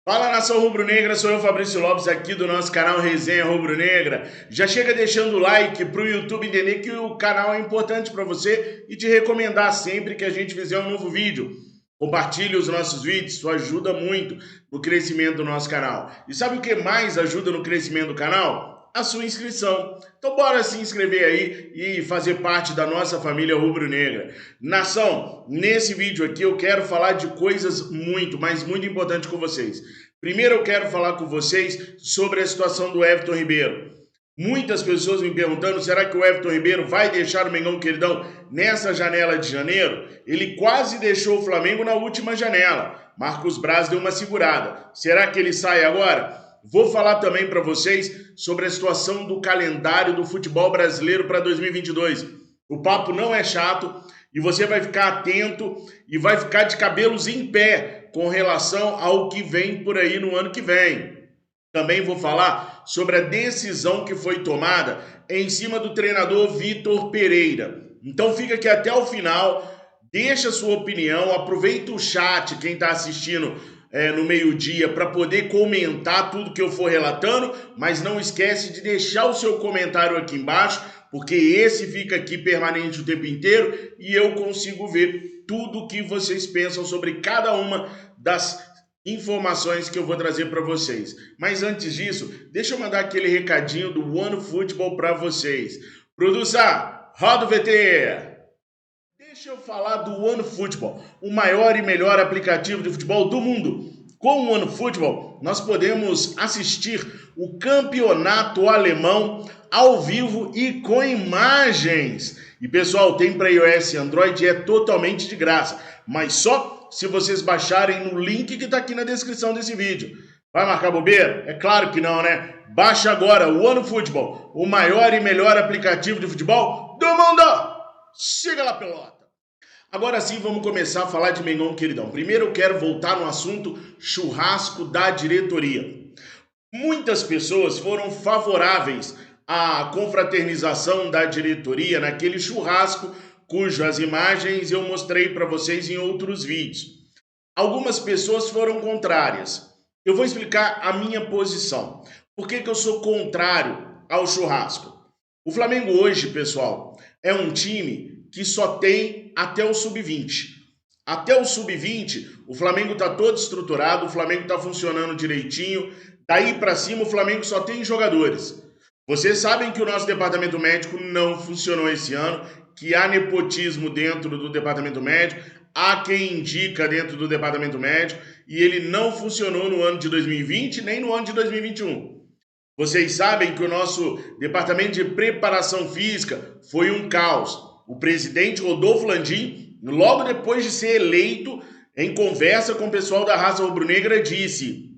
Fala, nação rubro-negra, sou eu, Fabrício Lopes, aqui do nosso canal Resenha Rubro-Negra. Já chega deixando o like para o YouTube entender que o canal é importante para você e te recomendar sempre que a gente fizer um novo vídeo. Compartilhe os nossos vídeos, isso ajuda muito no crescimento do nosso canal. E sabe o que mais ajuda no crescimento do canal? A sua inscrição. Então bora se inscrever aí e fazer parte da nossa família rubro-negra. Nação, nesse vídeo aqui eu quero falar de coisas muito, mas muito importantes com vocês. Primeiro eu quero falar com vocês sobre a situação do Everton Ribeiro. Muitas pessoas me perguntando, será que o Everton Ribeiro vai deixar o Mengão Queridão nessa janela de janeiro? Ele quase deixou o Flamengo na última janela. Marcos Braz deu uma segurada. Será que ele sai agora? Vou falar também para vocês sobre a situação do calendário do futebol brasileiro para 2022. O papo não é chato e você vai ficar atento e vai ficar de cabelos em pé com relação ao que vem por aí no ano que vem. Também vou falar sobre a decisão que foi tomada em cima do treinador Vitor Pereira. Então fica aqui até o final, deixa a sua opinião, aproveita o chat, quem está assistindo no meio-dia, para poder comentar tudo que eu for relatando, mas não esquece de deixar o seu comentário aqui embaixo, porque esse fica aqui permanente o tempo inteiro e eu consigo ver tudo o que vocês pensam sobre cada uma das informações que eu vou trazer para vocês. Mas antes disso, deixa eu mandar aquele recadinho do OneFootball para vocês. Produção, roda o VT! Deixa eu falar do OneFootball, o maior e melhor aplicativo de futebol do mundo. Com o OneFootball, nós podemos assistir o campeonato alemão ao vivo e com imagens. E pessoal, tem para iOS e Android, é totalmente de graça, mas só se vocês baixarem no link que está aqui na descrição desse vídeo. Vai marcar bobeira? É claro que não, né? Baixa agora o OneFootball, o maior e melhor aplicativo de futebol do mundo. Siga lá, pelota! Agora sim, vamos começar a falar de Mengão Queridão. Primeiro eu quero voltar no assunto churrasco da diretoria. Muitas pessoas foram favoráveis à confraternização da diretoria naquele churrasco cujas imagens eu mostrei para vocês em outros vídeos. Algumas pessoas foram contrárias. Eu vou explicar a minha posição. Por que eu sou contrário ao churrasco? O Flamengo hoje, pessoal, é um time que só tem até o sub-20. Até o sub-20, o Flamengo está todo estruturado, o Flamengo está funcionando direitinho. Daí para cima, o Flamengo só tem jogadores. Vocês sabem que o nosso departamento médico não funcionou esse ano, que há nepotismo dentro do departamento médico, há quem indica dentro do departamento médico, e ele não funcionou no ano de 2020 nem no ano de 2021. Vocês sabem que o nosso departamento de preparação física foi um caos. O presidente Rodolfo Landim, logo depois de ser eleito, em conversa com o pessoal da raça rubro-negra, disse: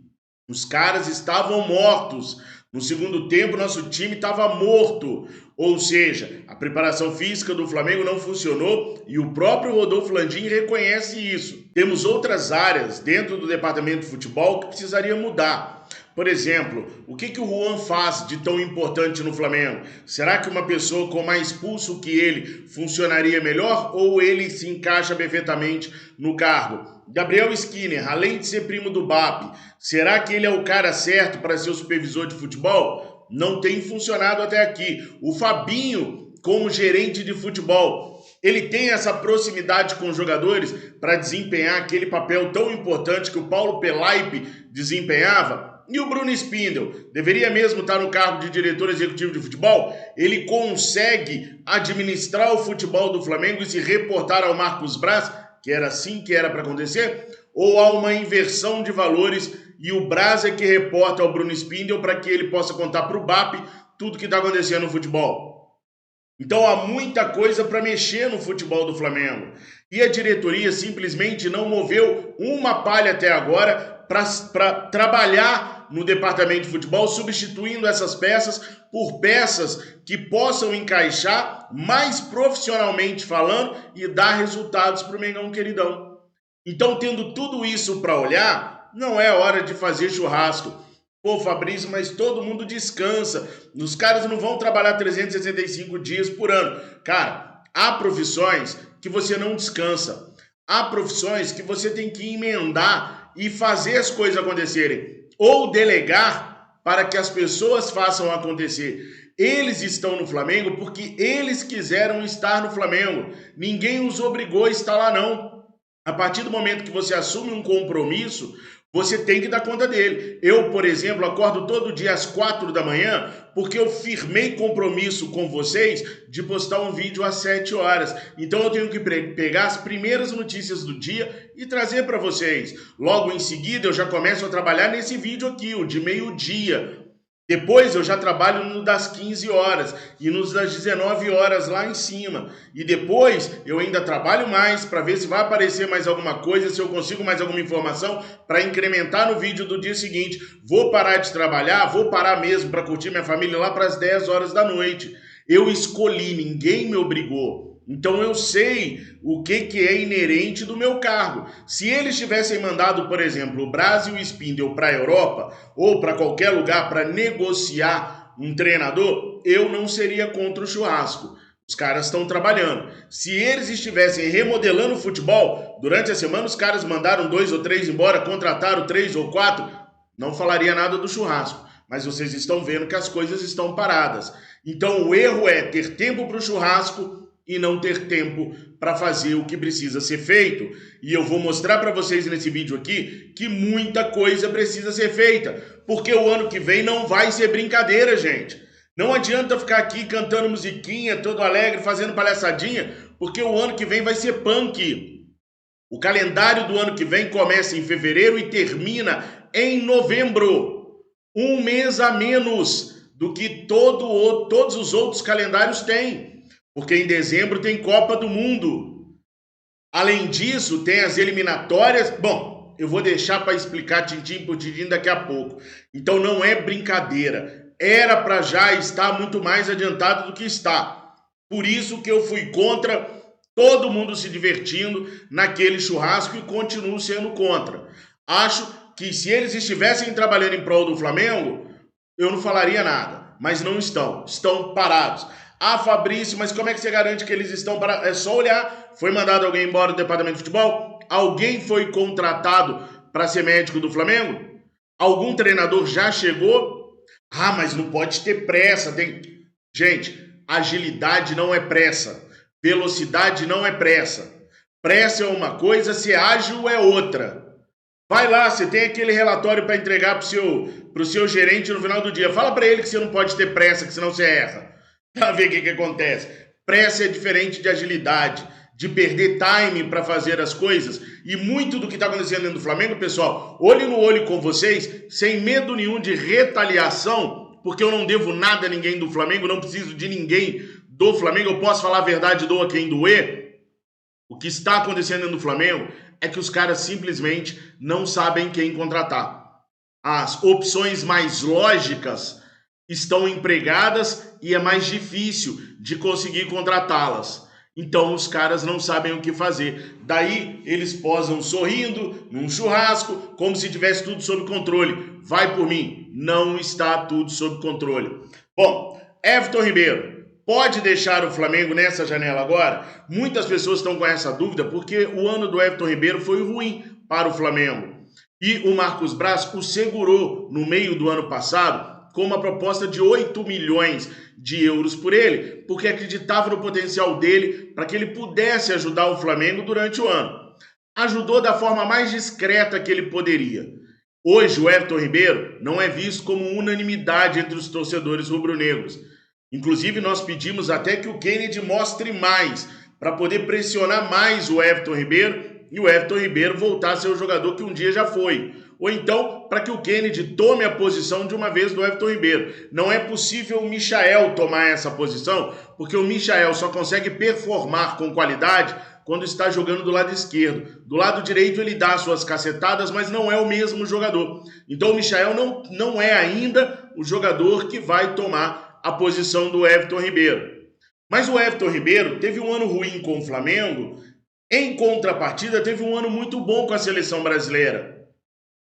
os caras estavam mortos. No segundo tempo, nosso time estava morto. Ou seja, a preparação física do Flamengo não funcionou e o próprio Rodolfo Landim reconhece isso. Temos outras áreas dentro do departamento de futebol que precisaria mudar. Por exemplo, o que o Juan faz de tão importante no Flamengo? Será que uma pessoa com mais pulso que ele funcionaria melhor ou ele se encaixa perfeitamente no cargo? Gabriel Skinner, além de ser primo do BAP, será que ele é o cara certo para ser o supervisor de futebol? Não tem funcionado até aqui. O Fabinho, como gerente de futebol, ele tem essa proximidade com os jogadores para desempenhar aquele papel tão importante que o Paulo Pelaipe desempenhava? E o Bruno Spindel, deveria mesmo estar no cargo de diretor executivo de futebol? Ele consegue administrar o futebol do Flamengo e se reportar ao Marcos Braz, que era assim que era para acontecer? Ou há uma inversão de valores e o Braz é que reporta ao Bruno Spindel para que ele possa contar para o BAP tudo que está acontecendo no futebol? Então há muita coisa para mexer no futebol do Flamengo. E a diretoria simplesmente não moveu uma palha até agora para trabalhar no departamento de futebol, substituindo essas peças por peças que possam encaixar mais profissionalmente falando e dar resultados para o Mengão Queridão. Então, tendo tudo isso para olhar, não é hora de fazer churrasco. Pô, Fabrício, mas todo mundo descansa. Os caras não vão trabalhar 365 dias por ano. Cara, há profissões que você não descansa. Há profissões que você tem que emendar e fazer as coisas acontecerem, ou delegar para que as pessoas façam acontecer. Eles estão no Flamengo porque eles quiseram estar no Flamengo. Ninguém os obrigou a estar lá, não. A partir do momento que você assume um compromisso, você tem que dar conta dele. Eu, por exemplo, acordo todo dia às 4 da manhã porque eu firmei compromisso com vocês de postar um vídeo às 7 horas. Então eu tenho que pegar as primeiras notícias do dia e trazer para vocês. Logo em seguida eu já começo a trabalhar nesse vídeo aqui, o de meio-dia. Depois eu já trabalho no das 15 horas e nos das 19 horas lá em cima. E depois eu ainda trabalho mais para ver se vai aparecer mais alguma coisa, se eu consigo mais alguma informação para incrementar no vídeo do dia seguinte. Vou parar de trabalhar, vou parar mesmo para curtir minha família lá para as 10 horas da noite. Eu escolhi, ninguém me obrigou. Então eu sei o que é inerente do meu cargo. Se eles tivessem mandado, por exemplo, o Braz e o Spindel para a Europa ou para qualquer lugar para negociar um treinador, eu não seria contra o churrasco. Os caras estão trabalhando. Se eles estivessem remodelando o futebol, durante a semana os caras mandaram 2 ou 3 embora, contrataram 3 ou 4, não falaria nada do churrasco. Mas vocês estão vendo que as coisas estão paradas. Então o erro é ter tempo para o churrasco e não ter tempo para fazer o que precisa ser feito. E eu vou mostrar para vocês nesse vídeo aqui que muita coisa precisa ser feita, porque o ano que vem não vai ser brincadeira, gente. Não adianta ficar aqui cantando musiquinha, todo alegre, fazendo palhaçadinha, porque o ano que vem vai ser punk. O calendário do ano que vem começa em fevereiro e termina em novembro. Um mês a menos do que todos os outros calendários têm. Porque em dezembro tem Copa do Mundo. Além disso, tem as eliminatórias. Bom, eu vou deixar para explicar tintim por tintim daqui a pouco. Então não é brincadeira. Era para já estar muito mais adiantado do que está. Por isso que eu fui contra todo mundo se divertindo naquele churrasco e continuo sendo contra. Acho que se eles estivessem trabalhando em prol do Flamengo, eu não falaria nada. Mas não estão. Estão parados. Ah, Fabrício, mas como é que você garante que eles estão parados? É só olhar. Foi mandado alguém embora do departamento de futebol? Alguém foi contratado para ser médico do Flamengo? Algum treinador já chegou? Ah, mas não pode ter pressa. Gente, agilidade não é pressa. Velocidade não é pressa. Pressa é uma coisa, ser ágil é outra. Vai lá, você tem aquele relatório para entregar pro seu gerente no final do dia. Fala para ele que você não pode ter pressa, que senão você erra. Para ver o que acontece. Pressa é diferente de agilidade, de perder time para fazer as coisas. E muito do que está acontecendo dentro do Flamengo, pessoal, olho no olho com vocês, sem medo nenhum de retaliação, porque eu não devo nada a ninguém do Flamengo, não preciso de ninguém do Flamengo, eu posso falar a verdade, doa quem doer. O que está acontecendo dentro do Flamengo é que os caras simplesmente não sabem quem contratar. As opções mais lógicas estão empregadas e é mais difícil de conseguir contratá-las. Então os caras não sabem o que fazer. Daí eles posam sorrindo num churrasco, como se tivesse tudo sob controle. Vai por mim, não está tudo sob controle. Bom, Everton Ribeiro, pode deixar o Flamengo nessa janela agora? Muitas pessoas estão com essa dúvida porque o ano do Everton Ribeiro foi ruim para o Flamengo. E o Marcos Braz o segurou no meio do ano passado com uma proposta de 8 milhões de euros por ele, porque acreditava no potencial dele para que ele pudesse ajudar o Flamengo durante o ano. Ajudou da forma mais discreta que ele poderia. Hoje o Everton Ribeiro não é visto como unanimidade entre os torcedores rubro-negros. Inclusive nós pedimos até que o Kennedy mostre mais, para poder pressionar mais o Everton Ribeiro e o Everton Ribeiro voltar a ser o jogador que um dia já foi. Ou então, para que o Kennedy tome a posição de uma vez do Everton Ribeiro. Não é possível o Michael tomar essa posição, porque o Michael só consegue performar com qualidade quando está jogando do lado esquerdo. Do lado direito ele dá suas cacetadas, mas não é o mesmo jogador. Então o Michael não é ainda o jogador que vai tomar a posição do Everton Ribeiro. Mas o Everton Ribeiro teve um ano ruim com o Flamengo, em contrapartida teve um ano muito bom com a seleção brasileira.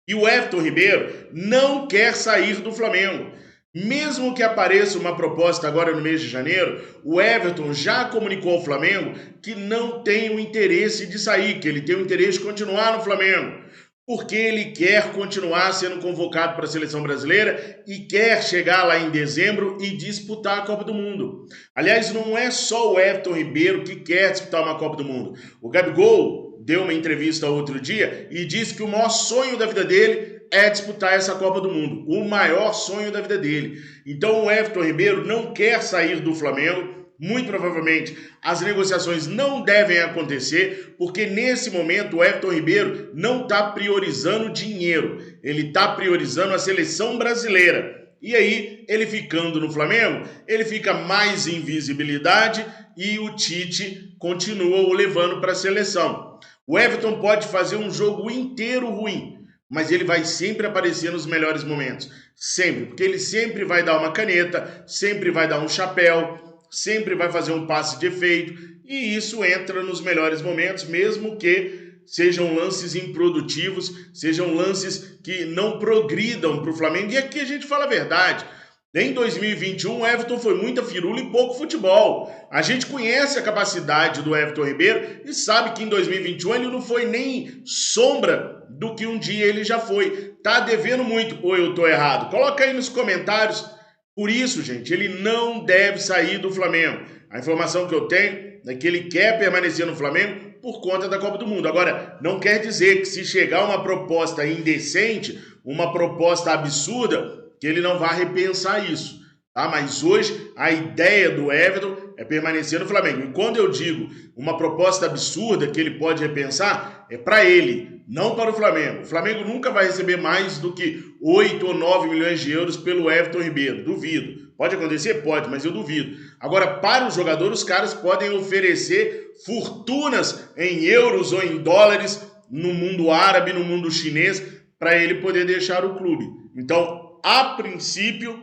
E o Everton Ribeiro não quer sair do Flamengo. Mesmo que apareça uma proposta agora no mês de janeiro, o Everton já comunicou ao Flamengo que não tem o interesse de sair, que ele tem o interesse de continuar no Flamengo. porque ele quer continuar sendo convocado para a seleção brasileira e quer chegar lá em dezembro e disputar a Copa do Mundo. Aliás, não é só o Everton Ribeiro que quer disputar uma Copa do Mundo. O Gabigol deu uma entrevista outro dia e disse que o maior sonho da vida dele é disputar essa Copa do Mundo. O maior sonho da vida dele. Então o Everton Ribeiro não quer sair do Flamengo. Muito provavelmente as negociações não devem acontecer, porque nesse momento o Everton Ribeiro não está priorizando dinheiro, ele está priorizando a seleção brasileira. E aí, ele ficando no Flamengo, ele fica mais em visibilidade e o Tite continua o levando para a seleção. O Everton pode fazer um jogo inteiro ruim, mas ele vai sempre aparecer nos melhores momentos. Sempre, porque ele sempre vai dar uma caneta, sempre vai dar um chapéu, sempre vai fazer um passe de efeito, e isso entra nos melhores momentos, mesmo que sejam lances improdutivos, sejam lances que não progridam para o Flamengo. E aqui a gente fala a verdade. Em 2021, o Everton foi muita firula e pouco futebol. A gente conhece a capacidade do Everton Ribeiro e sabe que em 2021 ele não foi nem sombra do que um dia ele já foi. Tá devendo muito, ou eu tô errado? Coloca aí nos comentários. Por isso, gente, ele não deve sair do Flamengo. A informação que eu tenho é que ele quer permanecer no Flamengo por conta da Copa do Mundo. Agora, não quer dizer que se chegar uma proposta indecente, uma proposta absurda, que ele não vai repensar isso. Tá? Mas hoje a ideia do Everton é permanecer no Flamengo. E quando eu digo uma proposta absurda que ele pode repensar, é para ele, não para o Flamengo. O Flamengo nunca vai receber mais do que 8 ou 9 milhões de euros pelo Everton Ribeiro. Duvido. Pode acontecer? Pode, mas eu duvido. Agora, para o jogador, os caras podem oferecer fortunas em euros ou em dólares no mundo árabe, no mundo chinês, para ele poder deixar o clube. Então, a princípio,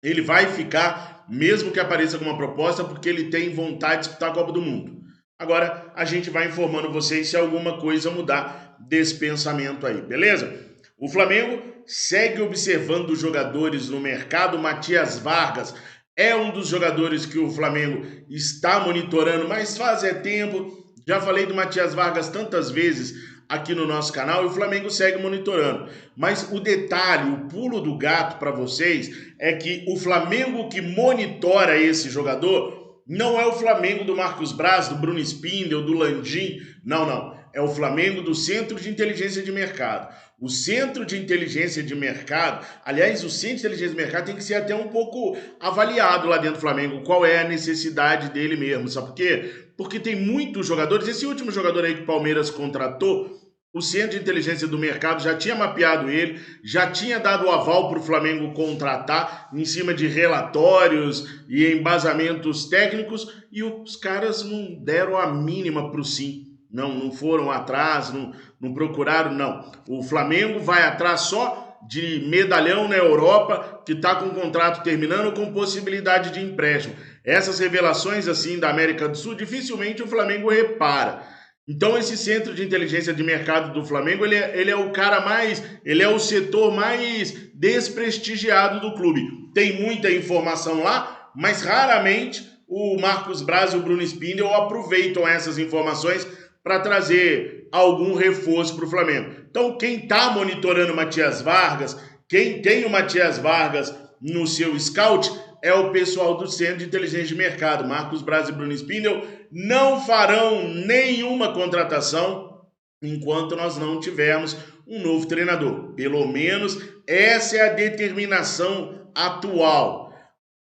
ele vai ficar, mesmo que apareça alguma proposta, porque ele tem vontade de disputar a Copa do Mundo. Agora, a gente vai informando vocês se alguma coisa mudar desse pensamento aí, beleza? O Flamengo segue observando os jogadores no mercado. Matias Vargas é um dos jogadores que o Flamengo está monitorando, mas faz tempo. Já falei do Matias Vargas tantas vezes aqui no nosso canal e o Flamengo segue monitorando. Mas o detalhe, o pulo do gato para vocês é que o Flamengo que monitora esse jogador não é o Flamengo do Marcos Braz, do Bruno Spindel, do Landim. Não. É o Flamengo do Centro de Inteligência de Mercado. O Centro de Inteligência de Mercado, aliás, o Centro de Inteligência de Mercado tem que ser até um pouco avaliado lá dentro do Flamengo, qual é a necessidade dele mesmo, sabe por quê? Porque tem muitos jogadores, esse último jogador aí que o Palmeiras contratou, o Centro de Inteligência do Mercado já tinha mapeado ele, já tinha dado o aval para o Flamengo contratar em cima de relatórios e embasamentos técnicos, e os caras não deram a mínima para o sim. Não foram atrás, não procuraram, não. O Flamengo vai atrás só de medalhão na Europa, que está com o contrato terminando com possibilidade de empréstimo. Essas revelações assim da América do Sul, dificilmente o Flamengo repara. Então esse centro de inteligência de mercado do Flamengo, ele é o cara mais, ele é o setor mais desprestigiado do clube. Tem muita informação lá, mas raramente o Marcos Braz e o Bruno Spindel aproveitam essas informações para trazer algum reforço para o Flamengo. Então, quem está monitorando o Matias Vargas, quem tem o Matias Vargas no seu scout, é o pessoal do Centro de Inteligência de Mercado. Marcos Braz e Bruno Spindel não farão nenhuma contratação enquanto nós não tivermos um novo treinador. Pelo menos essa é a determinação atual.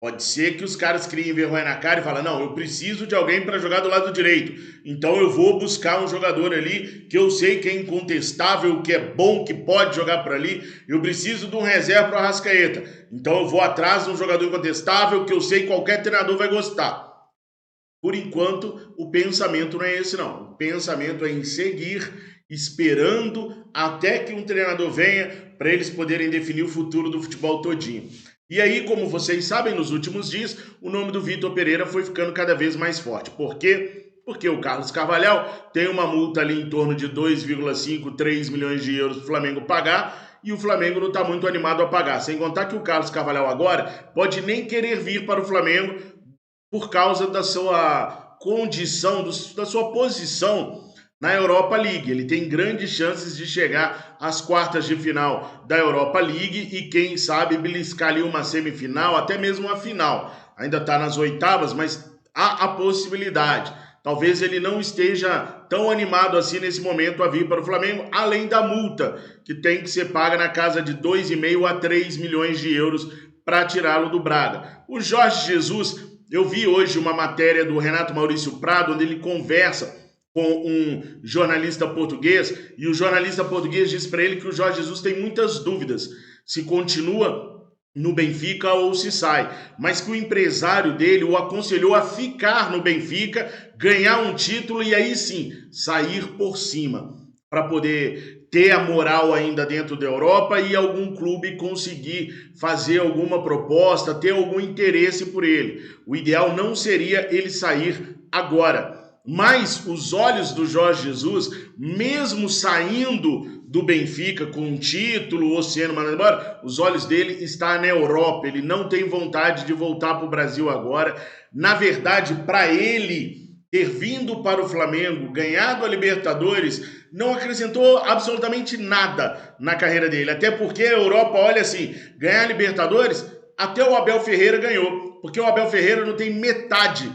Pode ser que os caras criem vergonha na cara e falem, não, eu preciso de alguém para jogar do lado direito. Então eu vou buscar um jogador ali que eu sei que é incontestável, que é bom, que pode jogar por ali. Eu preciso de um reserva para o Arrascaeta. Então eu vou atrás de um jogador incontestável que eu sei que qualquer treinador vai gostar. Por enquanto, o pensamento não é esse, não. O pensamento é em seguir esperando até que um treinador venha para eles poderem definir o futuro do futebol todinho. E aí, como vocês sabem, nos últimos dias, o nome do Vitor Pereira foi ficando cada vez mais forte. Por quê? Porque o Carlos Carvalhal tem uma multa ali em torno de 2,5, 3 milhões de euros para o Flamengo pagar, e o Flamengo não está muito animado a pagar. Sem contar que o Carlos Carvalhal agora pode nem querer vir para o Flamengo por causa da sua condição, da sua posição na Europa League. Ele tem grandes chances de chegar às quartas de final da Europa League e quem sabe beliscar ali uma semifinal, até mesmo uma final. Ainda está nas oitavas, mas há a possibilidade. Talvez ele não esteja tão animado assim nesse momento a vir para o Flamengo, além da multa que tem que ser paga na casa de 2,5 a 3 milhões de euros para tirá-lo do Braga. O Jorge Jesus, eu vi hoje uma matéria do Renato Maurício Prado, onde ele conversa com um jornalista português, e o jornalista português diz para ele que o Jorge Jesus tem muitas dúvidas se continua no Benfica ou se sai, mas que o empresário dele o aconselhou a ficar no Benfica, ganhar um título e aí sim sair por cima, para poder ter a moral ainda dentro da Europa e algum clube conseguir fazer alguma proposta, ter algum interesse por ele. O ideal não seria ele sair agora, mas os olhos do Jorge Jesus, mesmo saindo do Benfica com um título ou sendo mandado embora, os olhos dele estão na Europa. Ele não tem vontade de voltar para o Brasil agora. Na verdade, para ele ter vindo para o Flamengo, ganhado a Libertadores, não acrescentou absolutamente nada na carreira dele. Até porque a Europa, olha assim, ganhar a Libertadores, até o Abel Ferreira ganhou. Porque o Abel Ferreira não tem metade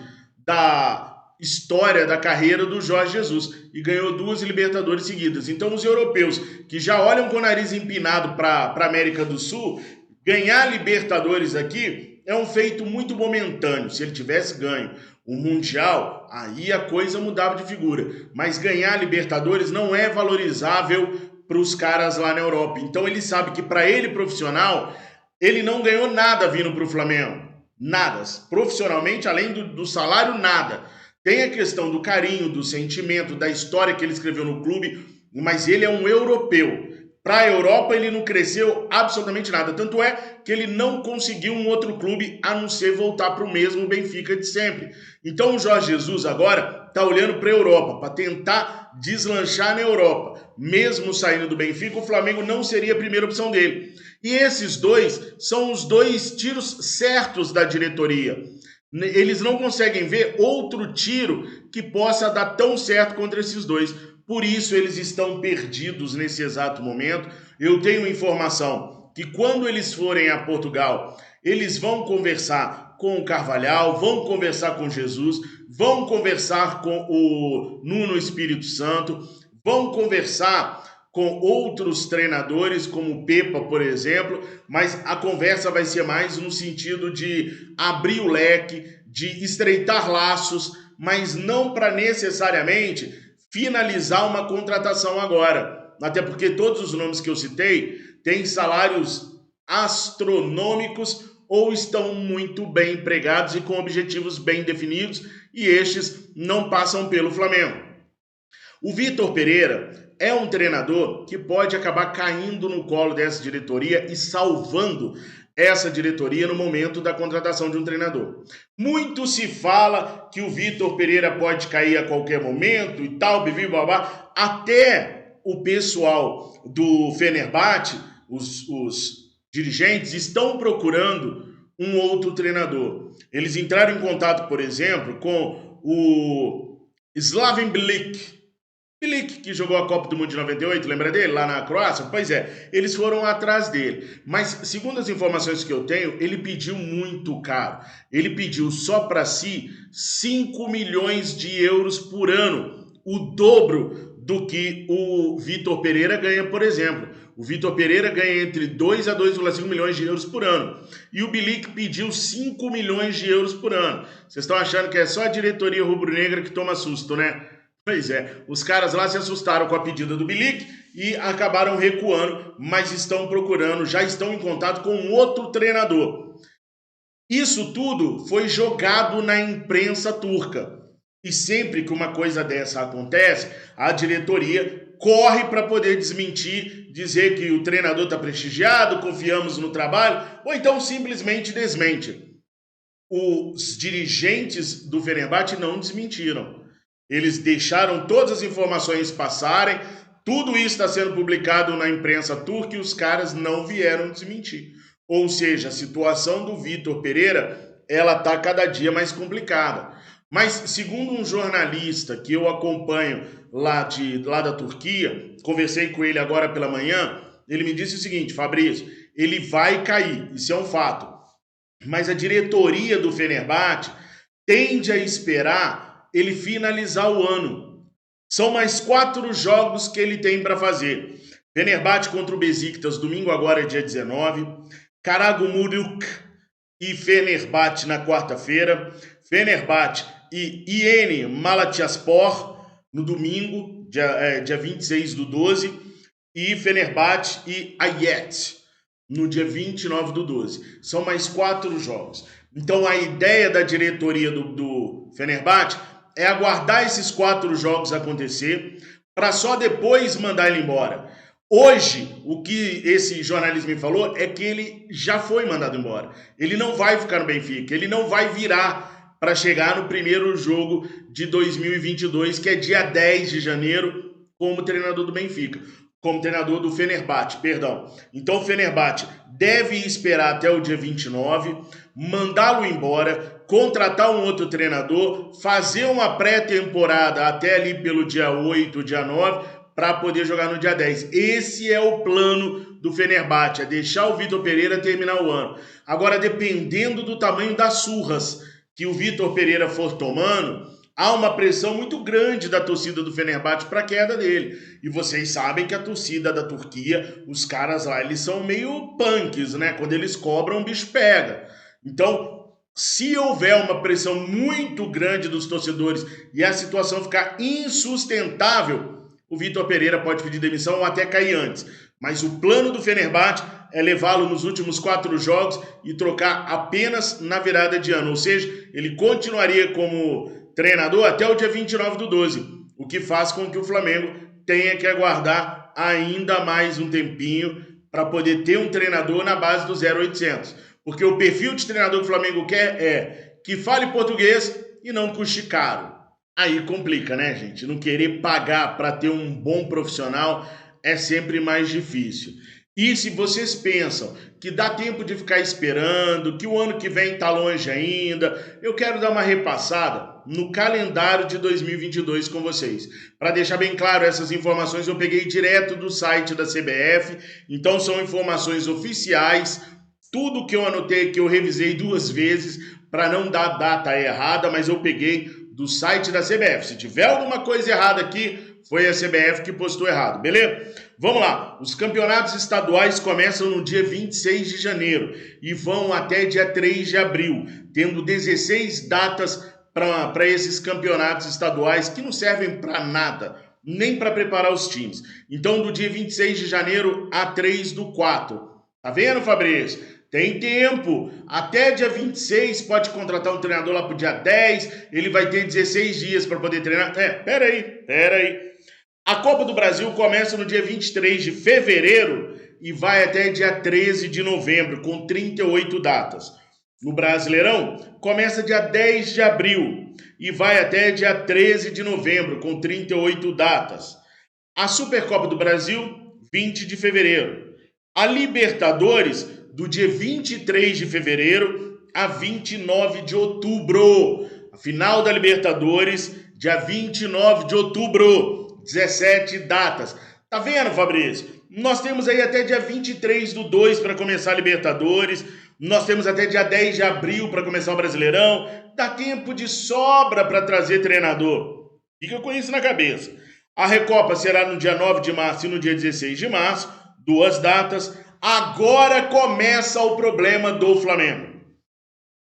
da história da carreira do Jorge Jesus e ganhou 2 Libertadores seguidas. Então os europeus que já olham com o nariz empinado para a América do Sul, ganhar Libertadores aqui é um feito muito momentâneo. Se ele tivesse ganho o Mundial, aí a coisa mudava de figura. Mas ganhar Libertadores não é valorizável para os caras lá na Europa. Então ele sabe que para ele profissional, ele não ganhou nada vindo para o Flamengo. Nada. Profissionalmente, além do salário, nada. Tem a questão do carinho, do sentimento, da história que ele escreveu no clube, mas ele é um europeu. Para a Europa ele não cresceu absolutamente nada, tanto é que ele não conseguiu um outro clube a não ser voltar para o mesmo Benfica de sempre. Então o Jorge Jesus agora está olhando para a Europa, para tentar deslanchar na Europa. Mesmo saindo do Benfica, o Flamengo não seria a primeira opção dele. E esses dois são os 2 tiros certos da diretoria. Eles não conseguem ver outro tiro que possa dar tão certo contra esses dois. Por isso eles estão perdidos nesse exato momento. Eu tenho informação que quando eles forem a Portugal, eles vão conversar com o Carvalhal, vão conversar com Jesus, vão conversar com o Nuno Espírito Santo, vão conversar com outros treinadores, como o Pepa, por exemplo, mas a conversa vai ser mais no sentido de abrir o leque, de estreitar laços, mas não para necessariamente finalizar uma contratação agora. Até porque todos os nomes que eu citei têm salários astronômicos ou estão muito bem empregados e com objetivos bem definidos, e estes não passam pelo Flamengo. O Vitor Pereira é um treinador que pode acabar caindo no colo dessa diretoria e salvando essa diretoria no momento da contratação de um treinador. Muito se fala que o Vitor Pereira pode cair a qualquer momento e tal, bibi, babá. Até o pessoal do Fenerbahçe, os dirigentes, estão procurando um outro treinador. Eles entraram em contato, por exemplo, com o Slaven Bilic, que jogou a Copa do Mundo de 98, lembra dele? Lá na Croácia? Pois é, eles foram atrás dele. Mas, segundo as informações que eu tenho, ele pediu muito caro. Ele pediu só para si 5 milhões de euros por ano, o dobro do que o Vitor Pereira ganha, por exemplo. O Vitor Pereira ganha entre 2 a 2,5 milhões de euros por ano. E o Bilic pediu 5 milhões de euros por ano. Vocês estão achando que é só a diretoria rubro-negra que toma susto, né? Pois é, os caras lá se assustaram com a pedida do Bilic e acabaram recuando, mas estão procurando, já estão em contato com um outro treinador. Isso tudo foi jogado na imprensa turca. E sempre que uma coisa dessa acontece, a diretoria corre para poder desmentir, dizer que o treinador está prestigiado, confiamos no trabalho, ou então simplesmente desmente. Os dirigentes do Fenerbahçe não desmentiram. Eles deixaram todas as informações passarem, tudo isso está sendo publicado na imprensa turca e os caras não vieram desmentir. Ou seja, a situação do Vitor Pereira, ela está cada dia mais complicada. Mas, segundo um jornalista que eu acompanho lá da Turquia, conversei com ele agora pela manhã, ele me disse o seguinte: Fabrício, ele vai cair, isso é um fato, mas a diretoria do Fenerbahçe tende a esperar ele finalizar o ano. São mais 4 jogos que ele tem para fazer. Fenerbahçe contra o Besiktas, domingo agora, dia 19. Karagümrük e Fenerbahçe na quarta-feira. Fenerbahçe e Yeni Malatyaspor no domingo, dia 26/12. E Fenerbahçe e Ayet no dia 29/12. São mais 4 jogos. Então a ideia da diretoria do Fenerbahçe é aguardar esses 4 jogos acontecer para só depois mandar ele embora. Hoje, o que esse jornalista me falou é que ele já foi mandado embora. Ele não vai ficar no Benfica, ele não vai virar para chegar no primeiro jogo de 2022, que é dia 10 de janeiro, como treinador do Benfica. Como treinador do Fenerbahçe, perdão. Então o Fenerbahçe deve esperar até o dia 29, mandá-lo embora, contratar um outro treinador, fazer uma pré-temporada até ali pelo dia 8, dia 9, para poder jogar no dia 10. Esse é o plano do Fenerbahçe, é deixar o Vitor Pereira terminar o ano. Agora, dependendo do tamanho das surras que o Vitor Pereira for tomando, há uma pressão muito grande da torcida do Fenerbahçe para a queda dele. E vocês sabem que a torcida da Turquia, os caras lá, eles são meio punks, né? Quando eles cobram, o bicho pega. Então, se houver uma pressão muito grande dos torcedores e a situação ficar insustentável, o Vitor Pereira pode pedir demissão ou até cair antes. Mas o plano do Fenerbahçe é levá-lo nos últimos 4 jogos e trocar apenas na virada de ano. Ou seja, ele continuaria como treinador até o dia 29/12, o que faz com que o Flamengo tenha que aguardar ainda mais um tempinho para poder ter um treinador na base do 0800. Porque o perfil de treinador que o Flamengo quer é que fale português e não custe caro. Aí complica, né, gente? Não querer pagar para ter um bom profissional é sempre mais difícil. E se vocês pensam que dá tempo de ficar esperando, que o ano que vem está longe ainda, eu quero dar uma repassada no calendário de 2022 com vocês. Para deixar bem claro, essas informações eu peguei direto do site da CBF, então são informações oficiais, tudo que eu anotei, que eu revisei 2 vezes, para não dar data errada, mas eu peguei do site da CBF. Se tiver alguma coisa errada aqui, foi a CBF que postou errado, beleza? Vamos lá, os campeonatos estaduais começam no dia 26 de janeiro e vão até dia 3 de abril, tendo 16 datas para esses campeonatos estaduais que não servem para nada, nem para preparar os times. Então, do dia 26 de janeiro a 3/4. Tá vendo, Fabrício? Tem tempo. Até dia 26 pode contratar um treinador lá pro dia 10. Ele vai ter 16 dias para poder treinar. Pera aí. A Copa do Brasil começa no dia 23 de fevereiro e vai até dia 13 de novembro, com 38 datas. No Brasileirão, começa dia 10 de abril e vai até dia 13 de novembro, com 38 datas. A Supercopa do Brasil, 20 de fevereiro. A Libertadores, do dia 23 de fevereiro a 29 de outubro. A final da Libertadores, dia 29 de outubro. 17 datas. Tá vendo, Fabrício? Nós temos aí até dia 23/2 para começar a Libertadores. Nós temos até dia 10 de abril para começar o Brasileirão. Dá tempo de sobra para trazer treinador. Fica com isso na cabeça. A Recopa será no dia 9 de março e no dia 16 de março. 2 datas. Agora começa o problema do Flamengo.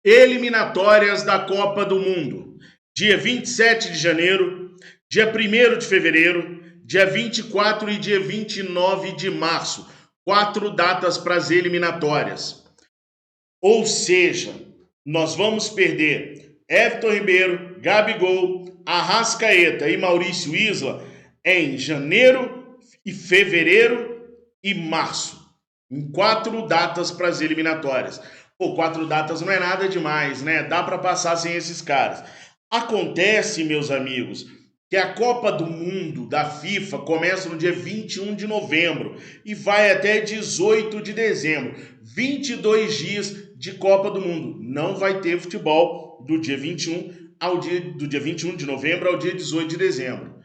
Eliminatórias da Copa do Mundo. Dia 27 de janeiro, dia 1º de fevereiro, dia 24 e dia 29 de março. 4 datas para as eliminatórias. Ou seja, nós vamos perder Everton Ribeiro, Gabigol, Arrascaeta e Maurício Isla em janeiro e fevereiro e março. Em 4 datas para as eliminatórias. 4 datas não é nada demais, né? Dá para passar sem esses caras. Acontece, meus amigos, que a Copa do Mundo da FIFA começa no dia 21 de novembro e vai até 18 de dezembro. 22 dias de Copa do Mundo. Não vai ter futebol do dia 21 de novembro ao dia 18 de dezembro.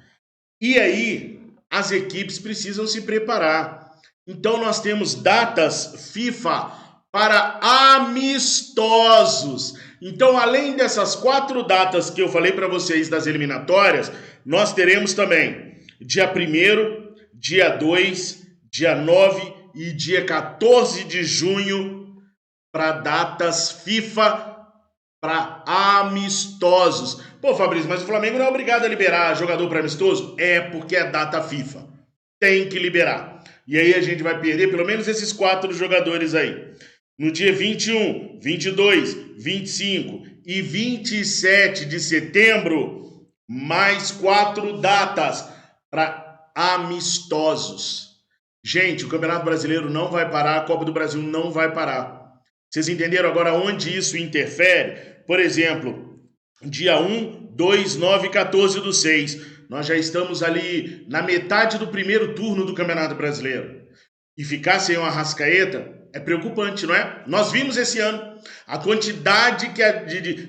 E aí, as equipes precisam se preparar. Então, nós temos datas FIFA para amistosos. Então, além dessas 4 datas que eu falei para vocês das eliminatórias, nós teremos também dia 1º, dia 2, dia 9 e dia 14 de junho para datas FIFA para amistosos. Pô, Fabrício, mas o Flamengo não é obrigado a liberar jogador para amistoso? É porque é data FIFA. Tem que liberar. E aí a gente vai perder pelo menos esses 4 jogadores aí. No dia 21, 22, 25 e 27 de setembro, mais 4 datas para amistosos. Gente, o Campeonato Brasileiro não vai parar, a Copa do Brasil não vai parar. Vocês entenderam agora onde isso interfere? Por exemplo, dia 1, 2, 9 e 14 do 6. Nós já estamos ali na metade do primeiro turno do Campeonato Brasileiro. E ficar sem o Arrascaeta é preocupante, não é? Nós vimos esse ano a quantidade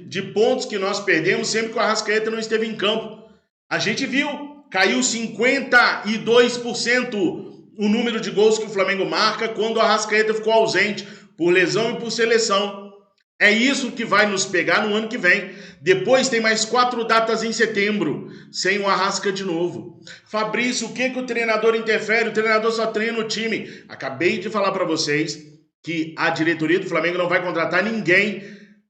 de pontos que nós perdemos sempre que o Arrascaeta não esteve em campo. A gente viu, caiu 52% o número de gols que o Flamengo marca quando o Arrascaeta ficou ausente por lesão e por seleção. É isso que vai nos pegar no ano que vem. Depois tem mais 4 datas em setembro, sem o Arrasca de novo. Fabrício, o que o treinador interfere? O treinador só treina o time. Acabei de falar para vocês que a diretoria do Flamengo não vai contratar ninguém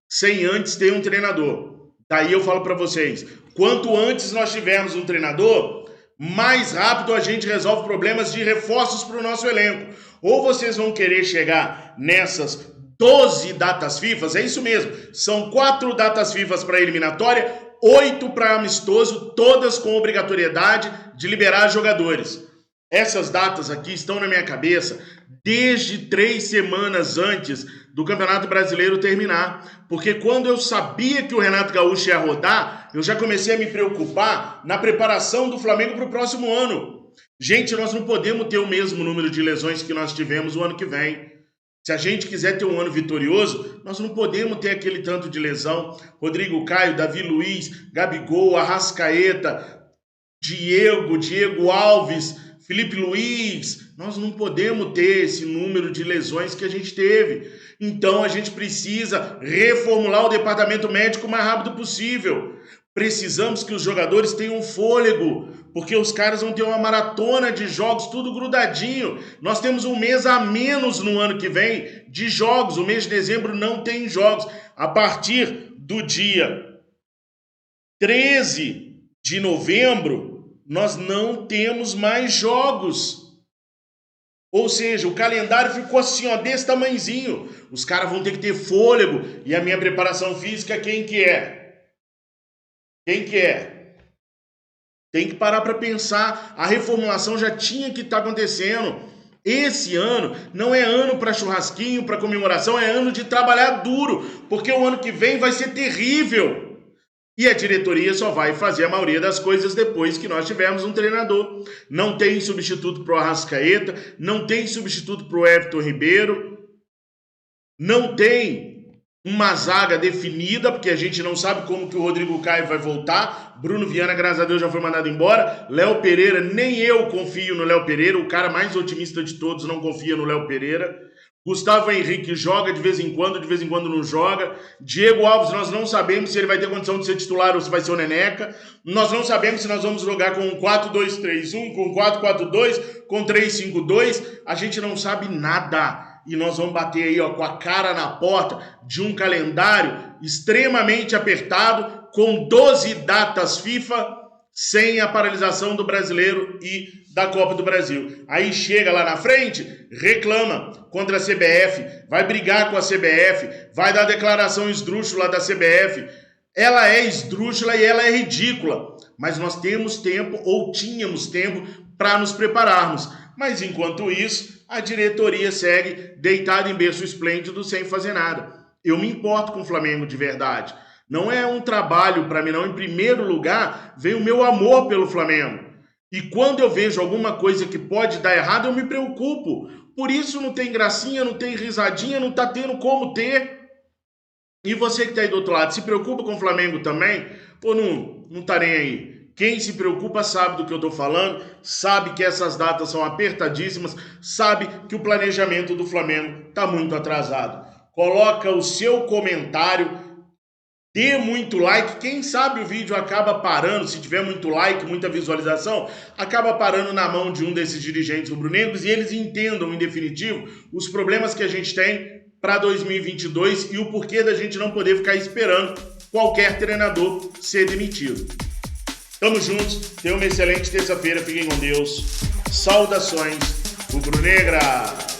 sem antes ter um treinador. Daí eu falo para vocês, quanto antes nós tivermos um treinador, mais rápido a gente resolve problemas de reforços para o nosso elenco. Ou vocês vão querer chegar nessas 12 datas FIFA, é isso mesmo, são 4 datas FIFA para eliminatória, 8 para amistoso, todas com obrigatoriedade de liberar jogadores. Essas datas aqui estão na minha cabeça desde 3 semanas antes do Campeonato Brasileiro terminar, porque quando eu sabia que o Renato Gaúcho ia rodar, eu já comecei a me preocupar na preparação do Flamengo para o próximo ano. Gente, nós não podemos ter o mesmo número de lesões que nós tivemos o ano que vem. Se a gente quiser ter um ano vitorioso, nós não podemos ter aquele tanto de lesão. Rodrigo Caio, Davi Luiz, Gabigol, Arrascaeta, Diego Alves, Felipe Luiz. Nós não podemos ter esse número de lesões que a gente teve. Então a gente precisa reformular o departamento médico o mais rápido possível. Precisamos que os jogadores tenham fôlego, porque os caras vão ter uma maratona de jogos, tudo grudadinho. Nós temos um mês a menos no ano que vem de jogos. O mês de dezembro não tem jogos. A partir do dia 13 de novembro, nós não temos mais jogos. Ou seja, o calendário ficou assim, ó, desse tamanhozinho. Os caras vão ter que ter fôlego. E a minha preparação física, quem que é? Quem que é? Tem que parar para pensar. A reformulação já tinha que estar acontecendo. Esse ano não é ano para churrasquinho, para comemoração, é ano de trabalhar duro, porque o ano que vem vai ser terrível. E a diretoria só vai fazer a maioria das coisas depois que nós tivermos um treinador. Não tem substituto para o Arrascaeta, não tem substituto para o Everton Ribeiro, não tem uma zaga definida, porque a gente não sabe como que o Rodrigo Caio vai voltar. Bruno Viana, graças a Deus, já foi mandado embora. Léo Pereira, nem eu confio no Léo Pereira. O cara mais otimista de todos não confia no Léo Pereira. Gustavo Henrique joga de vez em quando não joga. Diego Alves, nós não sabemos se ele vai ter condição de ser titular ou se vai ser o Neneca. Nós não sabemos se nós vamos jogar com um 4-2-3-1, com um 4-4-2, com 3-5-2. A gente não sabe nada. E nós vamos bater aí, ó, com a cara na porta de um calendário extremamente apertado, com 12 datas FIFA, sem a paralisação do Brasileiro e da Copa do Brasil. Aí chega lá na frente, reclama contra a CBF, vai brigar com a CBF, vai dar declaração esdrúxula da CBF. Ela é esdrúxula e ela é ridícula, mas nós temos tempo, ou tínhamos tempo, para nos prepararmos. Mas enquanto isso, a diretoria segue deitada em berço esplêndido sem fazer nada. Eu me importo com o Flamengo de verdade. Não é um trabalho para mim, não. Em primeiro lugar, vem o meu amor pelo Flamengo. E quando eu vejo alguma coisa que pode dar errado, eu me preocupo. Por isso não tem gracinha, não tem risadinha, não tá tendo como ter. E você que tá aí do outro lado, se preocupa com o Flamengo também? Pô, não tá nem aí. Quem se preocupa sabe do que eu estou falando, sabe que essas datas são apertadíssimas, sabe que o planejamento do Flamengo está muito atrasado. Coloca o seu comentário, dê muito like, quem sabe o vídeo acaba parando, se tiver muito like, muita visualização, acaba parando na mão de um desses dirigentes rubro-negros e eles entendam, em definitivo, os problemas que a gente tem para 2022 e o porquê da gente não poder ficar esperando qualquer treinador ser demitido. Tamo juntos, tenham uma excelente terça-feira, fiquem com Deus. Saudações rubro-negras!